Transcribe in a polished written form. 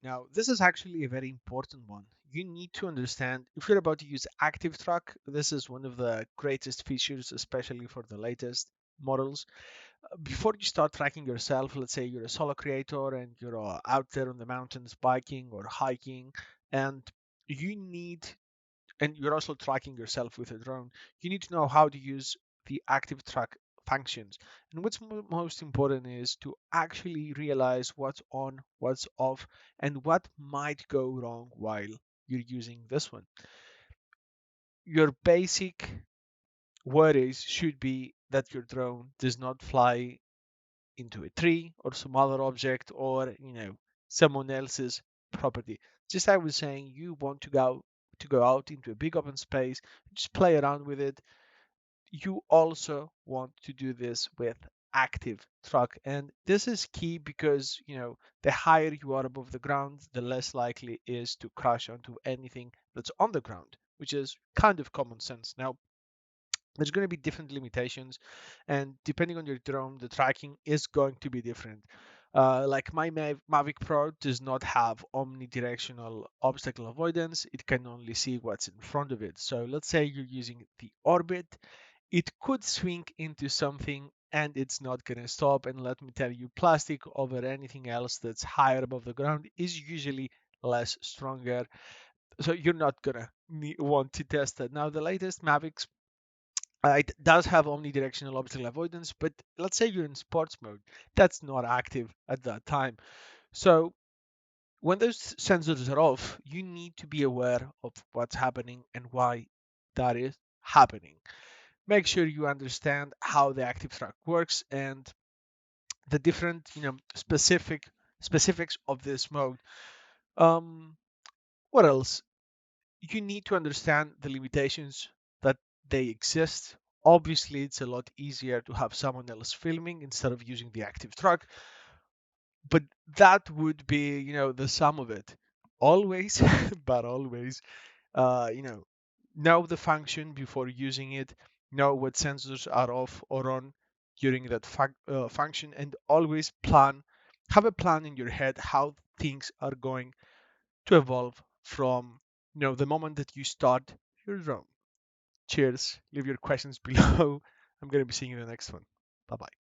Now, this is actually a very important one. You need to understand if you're about to use active track, this is one of the greatest features, especially for the latest models. Before you start tracking yourself, let's say you're a solo creator and you're out there on the mountains biking or hiking, and you need and you're also tracking yourself with a drone, you need to know how to use the active track functions. And what's most important is to actually realize what's on, what's off, and what might go wrong while you're using this one. Your basic worries should be that your drone does not fly into a tree or some other object or someone else's property. Just like I was saying, you want to go out into a big open space, just play around with it. You also want to do this with active truck, and this is key because the higher you are above the ground, the less likely is to crash onto anything that's on the ground, which is kind of common sense. Now, there's going to be different limitations, and depending on your drone, the tracking is going to be different. Like my Mavic Pro does not have omnidirectional obstacle avoidance. It can only see what's in front of it. So let's say you're using the orbit, it could swing into something and it's not going to stop. And let me tell you, plastic over anything else that's higher above the ground is usually less stronger. So you're not going to want to test it. Now, the latest Mavics, it does have omnidirectional obstacle avoidance, but let's say you're in sports mode, that's not active at that time. So when those sensors are off, you need to be aware of what's happening and why that is happening. Make sure you understand how the active track works and the different, specifics of this mode. Um, what else? You need to understand the limitations that they exist. Obviously, it's a lot easier to have someone else filming instead of using the active track, but that would be, the sum of it. Always, but always, uh, you know, know the function before using it, know what sensors are off or on during that function, and always have a plan in your head how things are going to evolve from the moment that you start your drone. Cheers. Leave your questions below. I'm going to be seeing you in the next one. Bye bye.